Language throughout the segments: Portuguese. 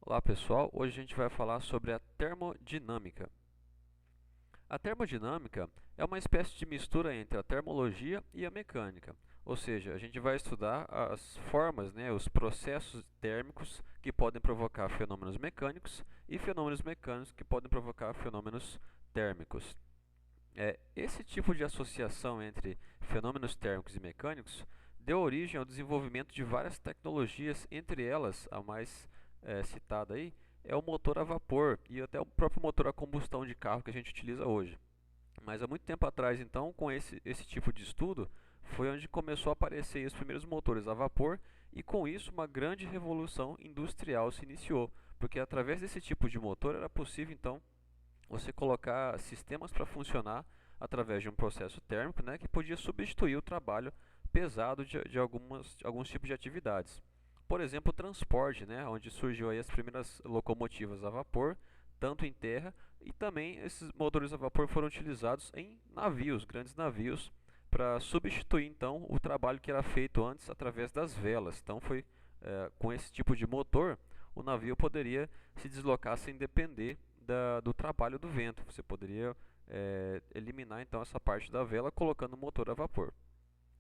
Olá pessoal, hoje a gente vai falar sobre a termodinâmica. A termodinâmica é uma espécie de mistura entre a termologia e a mecânica, ou seja, a gente vai estudar as formas, os processos térmicos que podem provocar fenômenos mecânicos e fenômenos mecânicos que podem provocar fenômenos térmicos. Esse tipo de associação entre fenômenos térmicos e mecânicos deu origem ao desenvolvimento de várias tecnologias, entre elas a mais citada aí é o motor a vapor e até o próprio motor a combustão de carro que a gente utiliza hoje. Mas há muito tempo atrás, então, com esse tipo de estudo, foi onde começou a aparecer os primeiros motores a vapor e com isso uma grande revolução industrial se iniciou, porque através desse tipo de motor era possível então você colocar sistemas para funcionar através de um processo térmico, que podia substituir o trabalho pesado de alguns tipos de atividades. Por exemplo, o transporte, onde surgiu aí as primeiras locomotivas a vapor, tanto em terra, e também esses motores a vapor foram utilizados em navios, grandes navios, para substituir então o trabalho que era feito antes através das velas. Então foi com esse tipo de motor, o navio poderia se deslocar sem depender do trabalho do vento. Você poderia eliminar então essa parte da vela colocando o motor a vapor.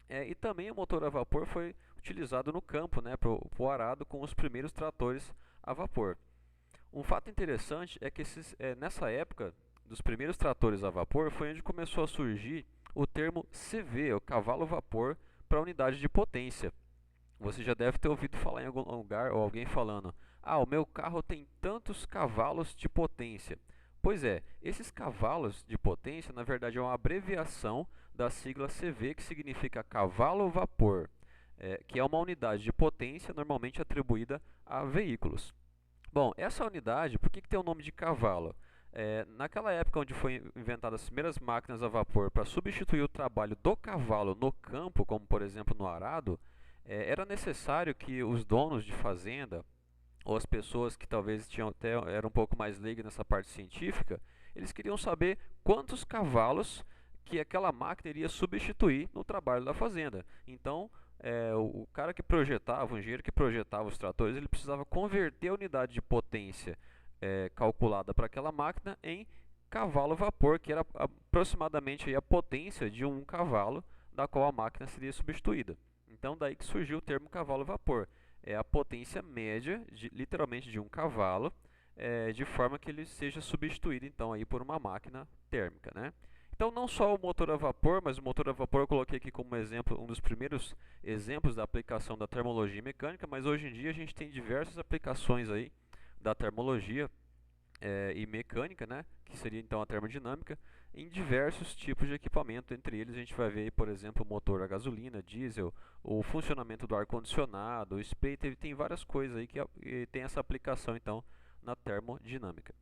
E também o motor a vapor foi utilizado no campo, para o arado com os primeiros tratores a vapor. Um fato interessante é que nessa época dos primeiros tratores a vapor foi onde começou a surgir o termo CV, o cavalo vapor, para a unidade de potência. Você já deve ter ouvido falar em algum lugar ou alguém falando: "Ah, o meu carro tem tantos cavalos de potência". Pois é, esses cavalos de potência, na verdade, é uma abreviação da sigla CV, que significa cavalo-vapor, que é uma unidade de potência normalmente atribuída a veículos. Bom, essa unidade, por que tem o nome de cavalo? Naquela época onde foi inventadas as primeiras máquinas a vapor para substituir o trabalho do cavalo no campo, como por exemplo no arado, era necessário que os donos de fazenda ou as pessoas que talvez eram um pouco mais leigas nessa parte científica, eles queriam saber quantos cavalos que aquela máquina iria substituir no trabalho da fazenda. Então, o cara que projetava, o engenheiro que projetava os tratores, ele precisava converter a unidade de potência calculada para aquela máquina em cavalo-vapor, que era aproximadamente aí a potência de um cavalo, da qual a máquina seria substituída. Então, daí que surgiu o termo cavalo-vapor. É a potência média, literalmente, de um cavalo, de forma que ele seja substituído então aí por uma máquina térmica, Então, não só o motor a vapor, mas o motor a vapor eu coloquei aqui como exemplo, um dos primeiros exemplos da aplicação da termologia mecânica, mas hoje em dia a gente tem diversas aplicações aí da termologia e mecânica, que seria então a termodinâmica, em diversos tipos de equipamento. Entre eles a gente vai ver, por exemplo, o motor a gasolina, diesel, o funcionamento do ar-condicionado, o spray, tem várias coisas aí que tem essa aplicação então na termodinâmica.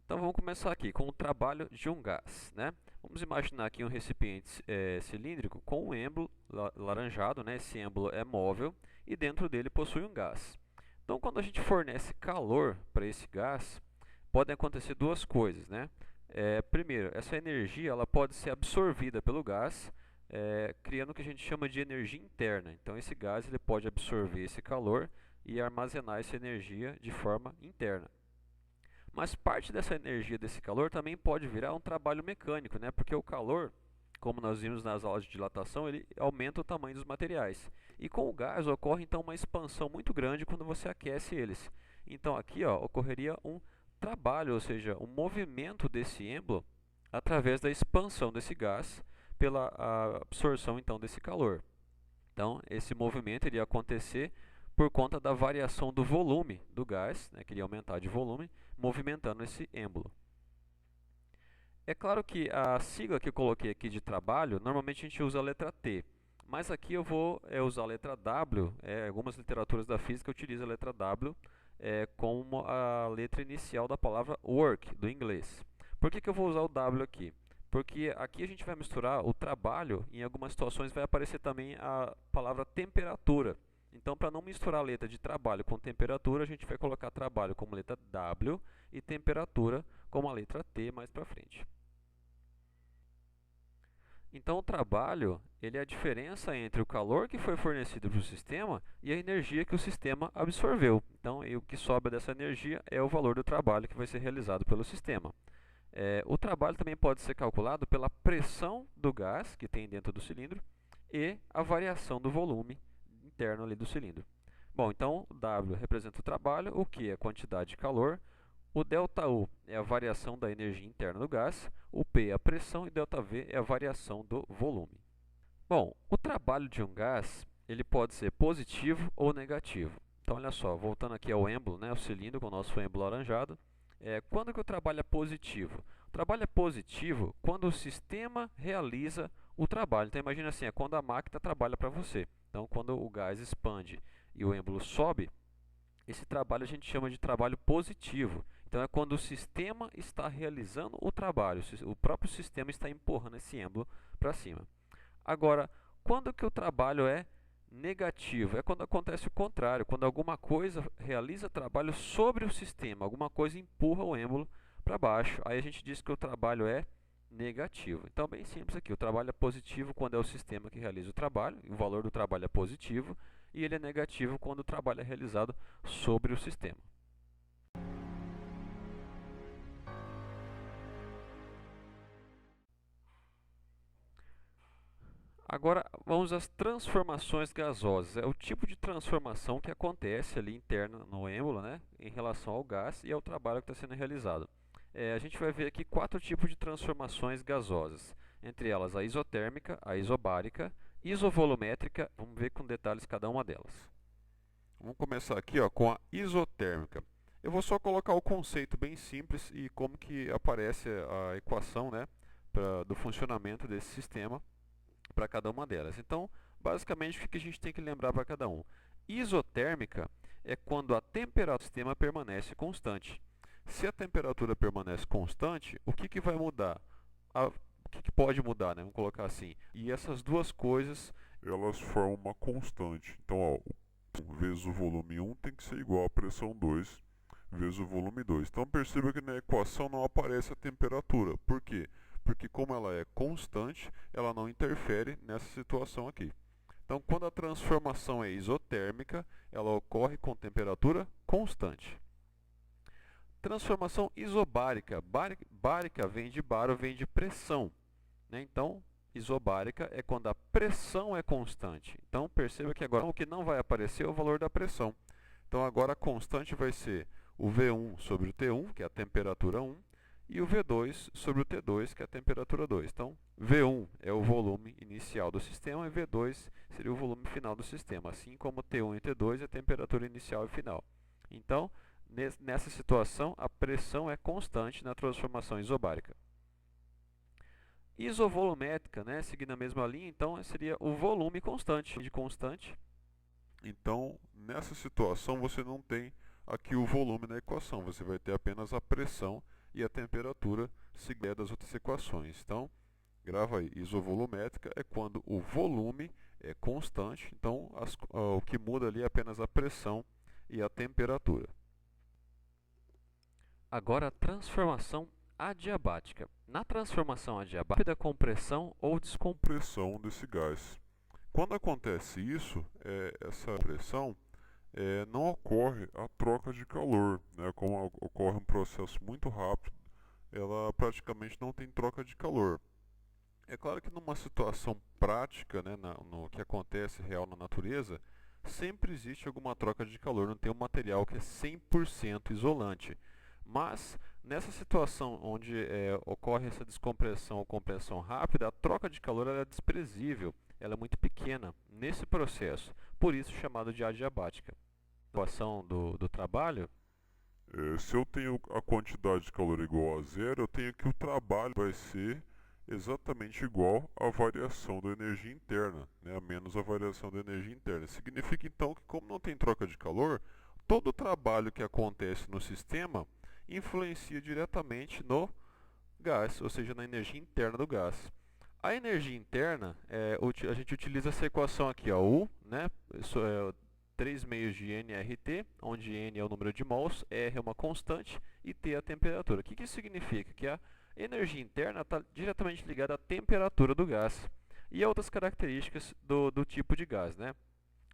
Então vamos começar aqui com o trabalho de um gás, Vamos imaginar aqui um recipiente cilíndrico com um êmbolo laranjado, Esse êmbolo é móvel e dentro dele possui um gás. Então quando a gente fornece calor para esse gás, podem acontecer duas coisas, Primeiro, essa energia ela pode ser absorvida pelo gás, criando o que a gente chama de energia interna. Então esse gás ele pode absorver esse calor e armazenar essa energia de forma interna. Mas parte dessa energia, desse calor, também pode virar um trabalho mecânico, Porque o calor, como nós vimos nas aulas de dilatação, ele aumenta o tamanho dos materiais. E com o gás ocorre então uma expansão muito grande quando você aquece eles. Então aqui ocorreria um trabalho, ou seja, um movimento desse êmbolo através da expansão desse gás pela absorção então desse calor. Então esse movimento iria acontecer por conta da variação do volume do gás, que iria aumentar de volume, movimentando esse êmbolo. É claro que a sigla que eu coloquei aqui de trabalho, normalmente a gente usa a letra T, mas aqui eu vou usar a letra W, algumas literaturas da física utilizam a letra W como a letra inicial da palavra work, do inglês. Por que eu vou usar o W aqui? Porque aqui a gente vai misturar o trabalho, e em algumas situações vai aparecer também a palavra temperatura. Então, para não misturar a letra de trabalho com temperatura, a gente vai colocar trabalho como letra W e temperatura como a letra T mais para frente. Então, o trabalho ele é a diferença entre o calor que foi fornecido para o sistema e a energia que o sistema absorveu. Então, o que sobra dessa energia é o valor do trabalho que vai ser realizado pelo sistema. O trabalho também pode ser calculado pela pressão do gás que tem dentro do cilindro e a variação do volume interno ali do cilindro. Bom, então, o W representa o trabalho, o Q é a quantidade de calor, o ΔU é a variação da energia interna do gás, o P é a pressão e ΔV é a variação do volume. Bom, o trabalho de um gás ele pode ser positivo ou negativo. Então, olha só, voltando aqui ao êmbolo, né, o cilindro com o nosso êmbolo alaranjado, quando que o trabalho é positivo? O trabalho é positivo quando o sistema realiza o trabalho. Então, imagina assim, é quando a máquina trabalha para você. Então, quando o gás expande e o êmbolo sobe, esse trabalho a gente chama de trabalho positivo. Então, é quando o sistema está realizando o trabalho, o próprio sistema está empurrando esse êmbolo para cima. Agora, quando que o trabalho é negativo? É quando acontece o contrário, quando alguma coisa realiza trabalho sobre o sistema, alguma coisa empurra o êmbolo para baixo. Aí a gente diz que o trabalho é negativo. Então, bem simples aqui, o trabalho é positivo quando é o sistema que realiza o trabalho, o valor do trabalho é positivo, e ele é negativo quando o trabalho é realizado sobre o sistema. Agora, vamos às transformações gasosas. É o tipo de transformação que acontece ali interna no êmbolo, né, em relação ao gás e ao trabalho que está sendo realizado. A gente vai ver aqui 4 tipos de transformações gasosas. Entre elas, a isotérmica, a isobárica, isovolumétrica. Vamos ver com detalhes cada uma delas. Vamos começar aqui com a isotérmica. Eu vou só colocar o conceito bem simples e como que aparece a equação, né, do funcionamento desse sistema para cada uma delas. Então, basicamente, o que a gente tem que lembrar para cada um? Isotérmica é quando a temperatura do sistema permanece constante. Se a temperatura permanece constante, o que vai mudar? O que pode mudar, né? Vamos colocar assim. E essas duas coisas, elas formam uma constante. Então, ó, vezes o volume 1 tem que ser igual à pressão 2 vezes o volume 2. Então, perceba que na equação não aparece a temperatura. Por quê? Porque como ela é constante, ela não interfere nessa situação aqui. Então, quando a transformação é isotérmica, ela ocorre com temperatura constante. Transformação isobárica. Bárica vem de baro, vem de pressão, né? Então, isobárica é quando a pressão é constante. Então, perceba que agora o que não vai aparecer é o valor da pressão. Então, agora a constante vai ser o V1 sobre o T1, que é a temperatura 1, e o V2 sobre o T2, que é a temperatura 2. Então, V1 é o volume inicial do sistema e V2 seria o volume final do sistema, assim como T1 e T2 é a temperatura inicial e final. Então, nessa situação, a pressão é constante na transformação isobárica. Isovolumétrica, né, seguindo a mesma linha, então seria o volume constante. De constante. Então, nessa situação, você não tem aqui o volume na equação, você vai ter apenas a pressão e a temperatura seguida das outras equações. Então, grava aí, isovolumétrica é quando o volume é constante, então o que muda ali é apenas a pressão e a temperatura. Agora, a transformação adiabática. Na transformação adiabática, a compressão ou descompressão desse gás. Quando acontece isso, essa pressão, não ocorre a troca de calor, né? Como ocorre um processo muito rápido, ela praticamente não tem troca de calor. É claro que numa situação prática, né, no que acontece real na natureza, sempre existe alguma troca de calor, não tem um material que é 100% isolante. Mas, nessa situação onde ocorre essa descompressão ou compressão rápida, a troca de calor é desprezível, ela é muito pequena nesse processo, por isso chamado de adiabática. A situação do trabalho, se eu tenho a quantidade de calor igual a zero, eu tenho que o trabalho vai ser exatamente igual à variação da energia interna, né, a menos a variação da energia interna. Significa então que como não tem troca de calor, todo o trabalho que acontece no sistema influencia diretamente no gás, ou seja, na energia interna do gás. A energia interna, a gente utiliza essa equação aqui, ó, U, né, 3 meios de nRT, onde N é o número de mols, R é uma constante e T é a temperatura. O que isso significa? Que a Energia interna está diretamente ligada à temperatura do gás e a outras características do tipo de gás, né?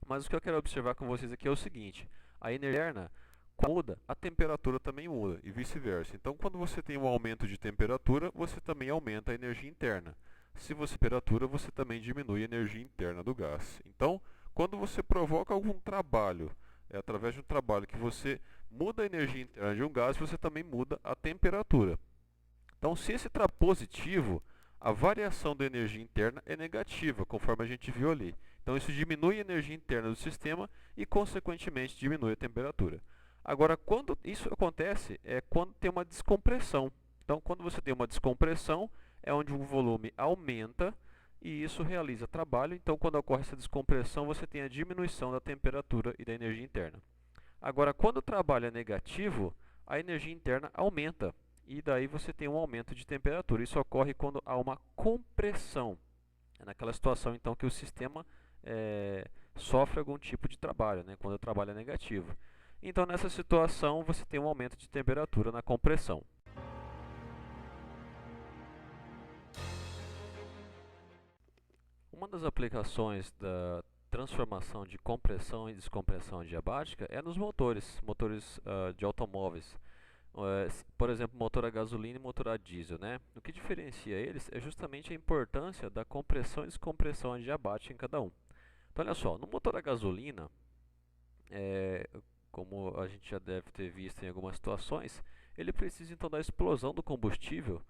Mas o que eu quero observar com vocês aqui é o seguinte: a energia interna, quando muda, a temperatura também muda e vice-versa. Então, quando você tem um aumento de temperatura, você também aumenta a energia interna. Se você temperatura, você também diminui a energia interna do gás. Então, quando você provoca algum trabalho, através de um trabalho que você muda a energia interna de um gás, você também muda a temperatura. Então, se esse trabalho é positivo, a variação da energia interna é negativa, conforme a gente viu ali. Então, isso diminui a energia interna do sistema e, consequentemente, diminui a temperatura. Agora, quando isso acontece, é quando tem uma descompressão. Então, quando você tem uma descompressão, é onde o volume aumenta e isso realiza trabalho. Então, quando ocorre essa descompressão, você tem a diminuição da temperatura e da energia interna. Agora, quando o trabalho é negativo, a energia interna aumenta e daí você tem um aumento de temperatura. Isso ocorre quando há uma compressão. É naquela situação, então, que o sistema sofre algum tipo de trabalho, né, quando o trabalho é negativo. Então, nessa situação, você tem um aumento de temperatura na compressão. Uma das aplicações da transformação de compressão e descompressão adiabática é nos motores de automóveis. Por exemplo, motor a gasolina e motor a diesel, né? O que diferencia eles é justamente a importância da compressão e descompressão adiabática em cada um. Então, olha só, no motor a gasolina, como a gente já deve ter visto em algumas situações, ele precisa então da explosão do combustível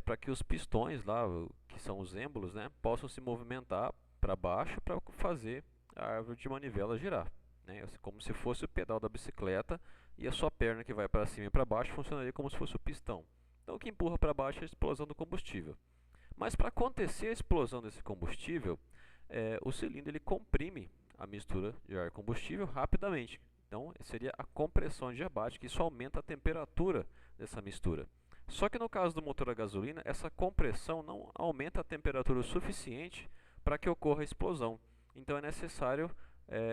para que os pistões lá, que são os êmbolos, né, possam se movimentar para baixo para fazer a árvore de manivela girar, né? Como se fosse o pedal da bicicleta e a sua perna que vai para cima e para baixo funcionaria como se fosse o pistão. Então o que empurra para baixo é a explosão do combustível. Mas para acontecer a explosão desse combustível, o cilindro ele comprime a mistura de ar e combustível rapidamente. Então seria a compressão adiabática, isso aumenta a temperatura dessa mistura. Só que no caso do motor a gasolina, essa compressão não aumenta a temperatura o suficiente para que ocorra a explosão. Então é necessário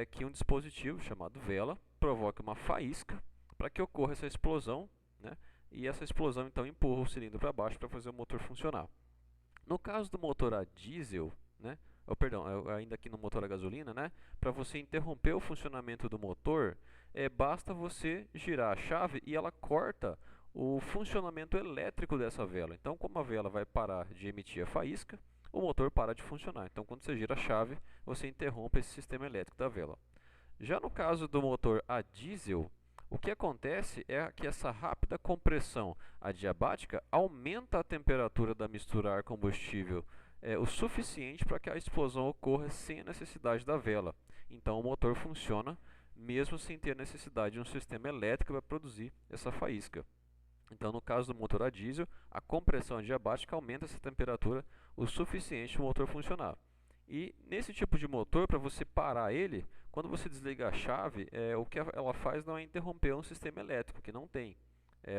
que um dispositivo chamado vela provoque uma faísca para que ocorra essa explosão, né? E essa explosão então empurra o cilindro para baixo para fazer o motor funcionar. No caso do motor a diesel, né? Ainda aqui no motor a gasolina, né? Para você interromper o funcionamento do motor, basta você girar a chave e ela corta o funcionamento elétrico dessa vela. Então, como a vela vai parar de emitir a faísca, o motor para de funcionar. Então, quando você gira a chave, você interrompe esse sistema elétrico da vela. Já no caso do motor a diesel, o que acontece é que essa rápida compressão adiabática aumenta a temperatura da mistura ar-combustível o suficiente para que a explosão ocorra sem a necessidade da vela. Então, o motor funciona mesmo sem ter necessidade de um sistema elétrico para produzir essa faísca. Então, no caso do motor a diesel, a compressão adiabática aumenta essa temperatura o suficiente para o motor funcionar. E nesse tipo de motor, para você parar ele, quando você desliga a chave, o que ela faz não é interromper um sistema elétrico, que não tem.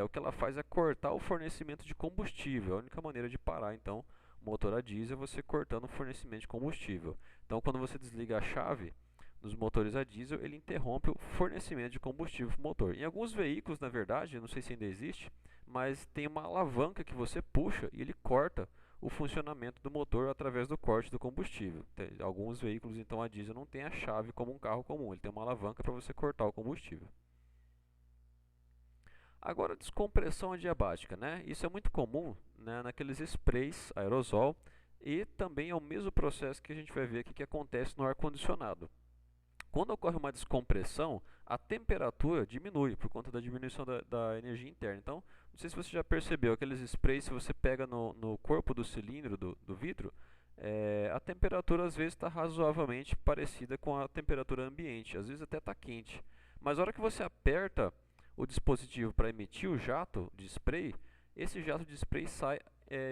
O que ela faz é cortar o fornecimento de combustível. A única maneira de parar, então, o motor a diesel é você cortando o fornecimento de combustível. Então, quando você desliga a chave dos motores a diesel, ele interrompe o fornecimento de combustível para o motor. Em alguns veículos, na verdade, eu não sei se ainda existe, mas tem uma alavanca que você puxa e ele corta o funcionamento do motor através do corte do combustível. Alguns veículos, então, a diesel não tem a chave como um carro comum, ele tem uma alavanca para você cortar o combustível. Agora, descompressão adiabática, né? Isso é muito comum, né, naqueles sprays aerosol e também é o mesmo processo que a gente vai ver aqui que acontece no ar-condicionado. Quando ocorre uma descompressão, a temperatura diminui por conta da diminuição da energia interna. Então, não sei se você já percebeu, aqueles sprays, se você pega no corpo do cilindro do vidro, a temperatura às vezes está razoavelmente parecida com a temperatura ambiente, às vezes até está quente. Mas na hora que você aperta o dispositivo para emitir o jato de spray, esse jato de spray sai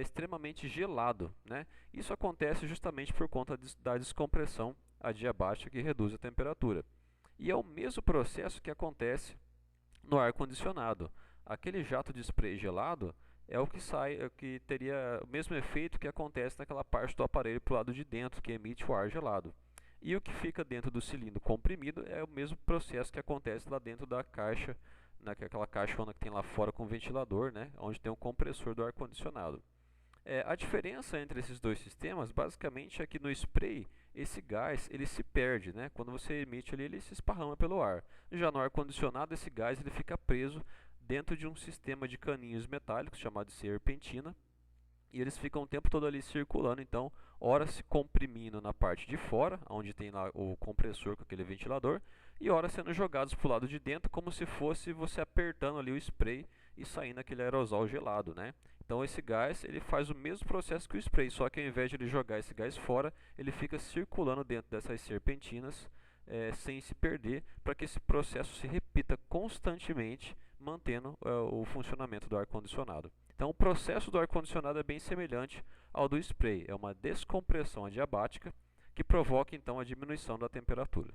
extremamente gelado, né? Isso acontece justamente por conta da descompressão adiabática que reduz a temperatura. E é o mesmo processo que acontece no ar-condicionado. Aquele jato de spray gelado é o que que teria o mesmo efeito que acontece naquela parte do aparelho para o lado de dentro, que emite o ar gelado. E o que fica dentro do cilindro comprimido é o mesmo processo que acontece lá dentro da caixa naquela caixona que tem lá fora com o ventilador, né, onde tem um compressor do ar-condicionado. A diferença entre esses dois sistemas, basicamente, é que no spray, esse gás ele se perde, né? Quando você emite ali, ele se esparrama pelo ar. Já no ar-condicionado, esse gás ele fica preso dentro de um sistema de caninhos metálicos, chamado de serpentina, e eles ficam o tempo todo ali circulando, então, ora se comprimindo na parte de fora, onde tem lá o compressor com aquele ventilador, e ora sendo jogados para o lado de dentro, como se fosse você apertando ali o spray e saindo aquele aerosol gelado, né? Então esse gás ele faz o mesmo processo que o spray, só que ao invés de ele jogar esse gás fora, ele fica circulando dentro dessas serpentinas sem se perder, para que esse processo se repita constantemente, mantendo o funcionamento do ar-condicionado. Então o processo do ar-condicionado é bem semelhante ao do spray, é uma descompressão adiabática que provoca então a diminuição da temperatura.